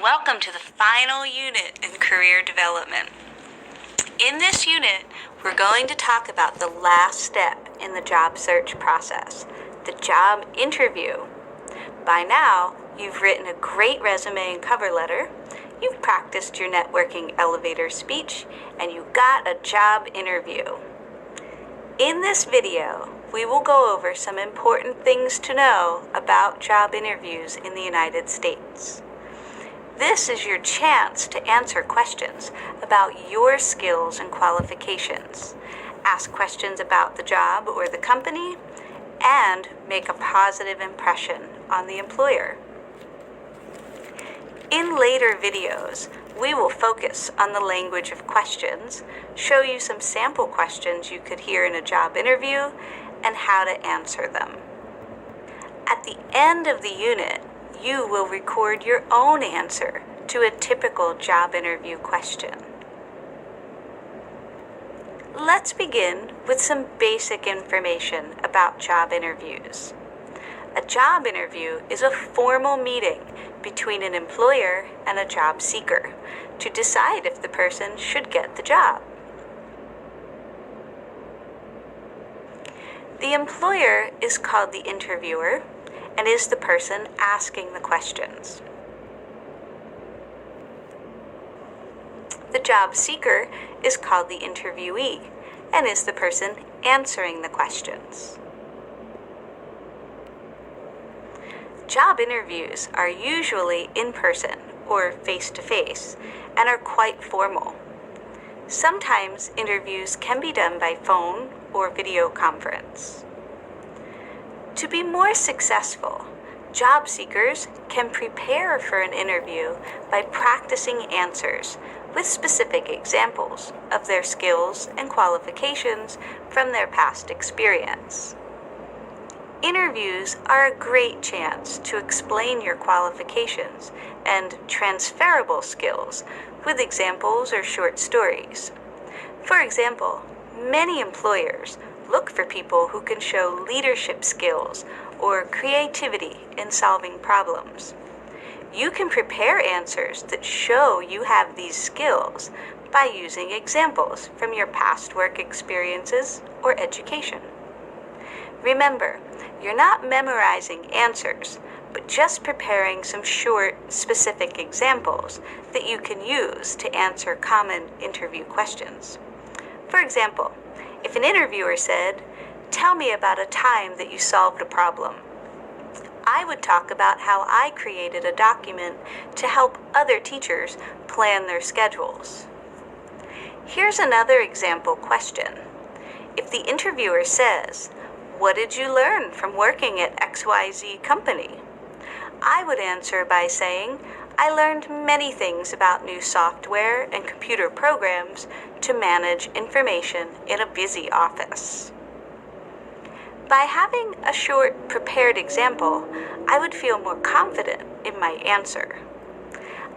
Welcome to the final unit in career development. In this unit, we're going to talk about the last step in the job search process, the job interview. By now, you've written a great resume and cover letter, you've practiced your networking elevator speech, and you got a job interview. In this video, we will go over some important things to know about job interviews in the United States. This is your chance to answer questions about your skills and qualifications, ask questions about the job or the company, and make a positive impression on the employer. In later videos, we will focus on the language of questions, show you some sample questions you could hear in a job interview, and how to answer them. At the end of the unit, you will record your own answer to a typical job interview question. Let's begin with some basic information about job interviews. A job interview is a formal meeting between an employer and a job seeker to decide if the person should get the job. The employer is called the interviewer and is the person asking the questions. The job seeker is called the interviewee and is the person answering the questions. Job interviews are usually in person or face-to-face and are quite formal. Sometimes interviews can be done by phone or video conference. To be more successful, job seekers can prepare for an interview by practicing answers with specific examples of their skills and qualifications from their past experience. Interviews are a great chance to explain your qualifications and transferable skills with examples or short stories. For example, many employers look for people who can show leadership skills or creativity in solving problems. You can prepare answers that show you have these skills by using examples from your past work experiences or education. Remember, you're not memorizing answers, but just preparing some short, specific examples that you can use to answer common interview questions. For example, if an interviewer said, "Tell me about a time that you solved a problem," I would talk about how I created a document to help other teachers plan their schedules. Here's another example question. If the interviewer says, "What did you learn from working at XYZ company?" I would answer by saying, "I learned many things about new software and computer programs to manage information in a busy office." By having a short, prepared example, I would feel more confident in my answer.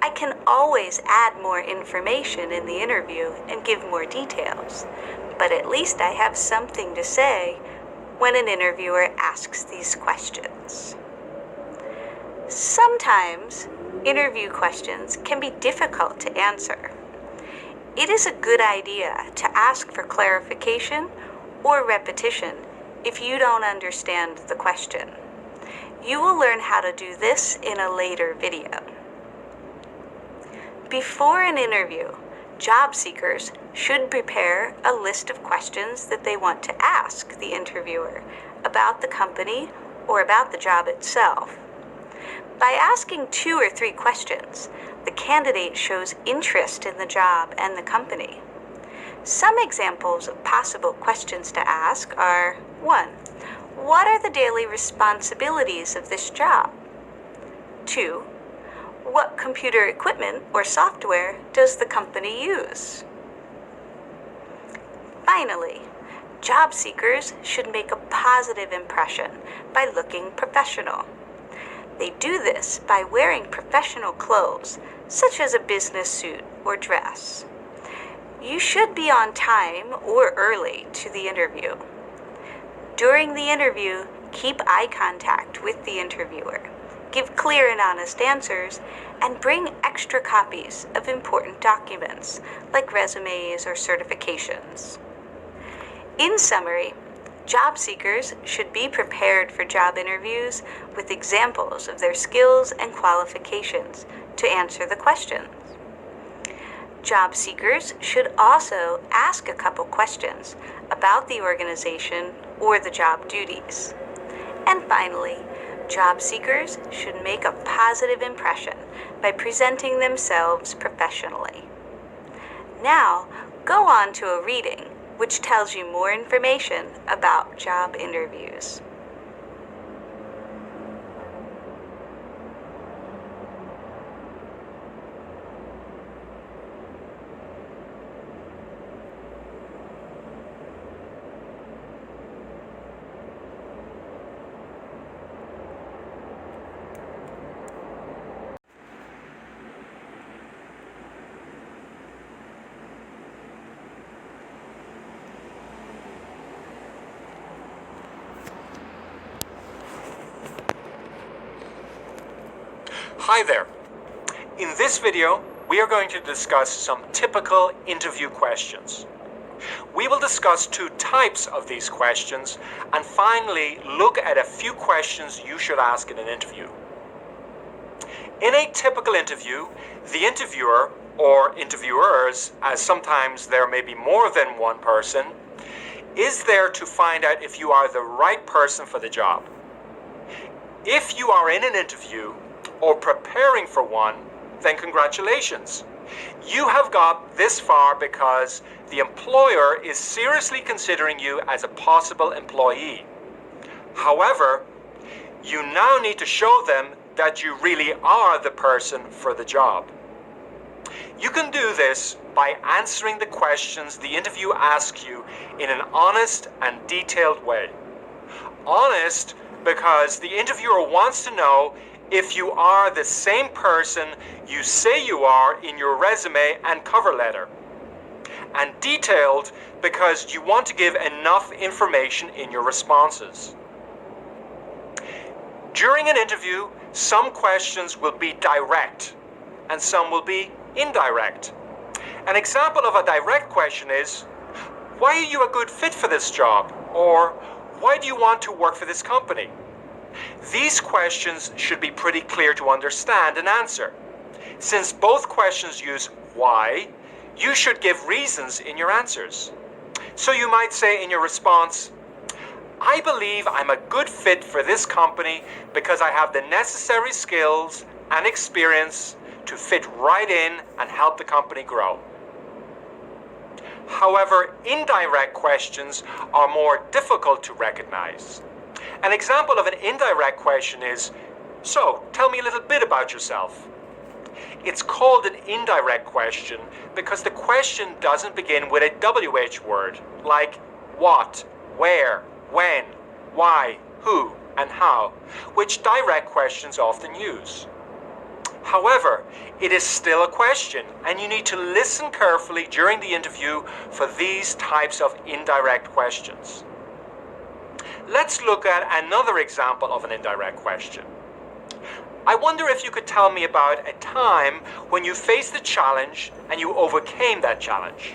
I can always add more information in the interview and give more details, but at least I have something to say when an interviewer asks these questions. Sometimes, interview questions can be difficult to answer. It is a good idea to ask for clarification or repetition if you don't understand the question. You will learn how to do this in a later video. Before an interview, job seekers should prepare a list of questions that they want to ask the interviewer about the company or about the job itself. By asking 2 or 3 questions, the candidate shows interest in the job and the company. Some examples of possible questions to ask are: 1. What are the daily responsibilities of this job? 2. What computer equipment or software does the company use? Finally, job seekers should make a positive impression by looking professional. They do this by wearing professional clothes, such as a business suit or dress. You should be on time or early to the interview. During the interview, keep eye contact with the interviewer. give clear and honest answers, and bring extra copies of important documents like resumes or certifications. In summary, job seekers should be prepared for job interviews with examples of their skills and qualifications to answer the questions. Job seekers should also ask a couple questions about the organization or the job duties. And finally, job seekers should make a positive impression by presenting themselves professionally. Now, go on to a reading which tells you more information about job interviews. Hi there. In this video, we are going to discuss some typical interview questions. We will discuss two types of these questions and finally look at a few questions you should ask in an interview. In a typical interview, the interviewer, or interviewers, as sometimes there may be more than one person, is there to find out if you are the right person for the job. If you are in an interview or preparing for one, then congratulations. You have got this far because the employer is seriously considering you as a possible employee. However, you now need to show them that you really are the person for the job. You can do this by answering the questions the interview asks you in an honest and detailed way. Honest because the interviewer wants to know if you are the same person you say you are in your resume and cover letter. And detailed because you want to give enough information in your responses. During an interview, some questions will be direct and some will be indirect. An example of a direct question is, why are you a good fit for this job? Or, why do you want to work for this company? These questions should be pretty clear to understand and answer. Since both questions use why, you should give reasons in your answers. So you might say in your response, I believe I'm a good fit for this company because I have the necessary skills and experience to fit right in and help the company grow. However, indirect questions are more difficult to recognize. An example of an indirect question is, so, tell me a little bit about yourself. It's called an indirect question because the question doesn't begin with a WH word, like what, where, when, why, who, and how, which direct questions often use. However, it is still a question, and you need to listen carefully during the interview for these types of indirect questions. Let's look at another example of an indirect question. I wonder if you could tell me about a time when you faced a challenge and you overcame that challenge.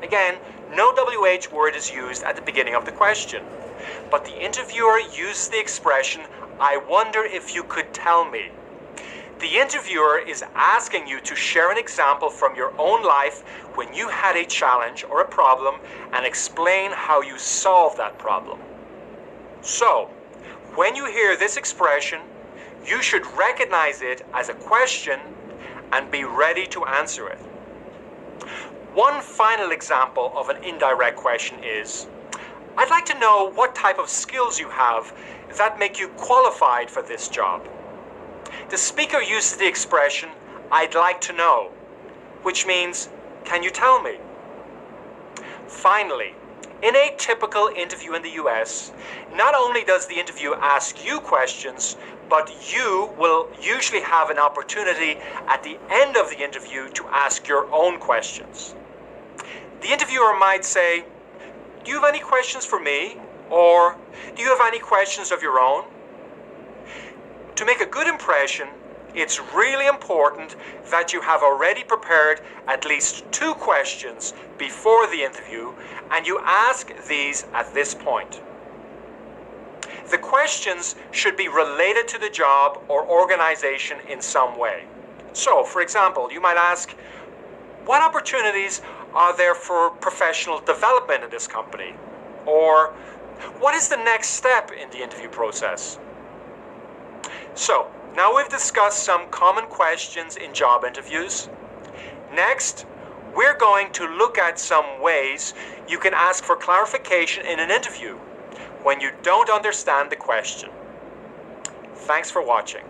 Again, no WH word is used at the beginning of the question, but the interviewer uses the expression, I wonder if you could tell me. The interviewer is asking you to share an example from your own life when you had a challenge or a problem and explain how you solved that problem. So, when you hear this expression, you should recognize it as a question and be ready to answer it. One final example of an indirect question is, I'd like to know what type of skills you have that make you qualified for this job. The speaker uses the expression, I'd like to know, which means, can you tell me? Finally, in a typical interview in the US, not only does the interview ask you questions, but you will usually have an opportunity at the end of the interview to ask your own questions. The interviewer might say, do you have any questions for me? Or, do you have any questions of your own? To make a good impression, it's really important that you have already prepared at least 2 questions before the interview, and you ask these at this point. The questions should be related to the job or organization in some way. So, for example, you might ask, what opportunities are there for professional development in this company? Or, what is the next step in the interview process? So, now we've discussed some common questions in job interviews. Next, we're going to look at some ways you can ask for clarification in an interview when you don't understand the question. Thanks for watching.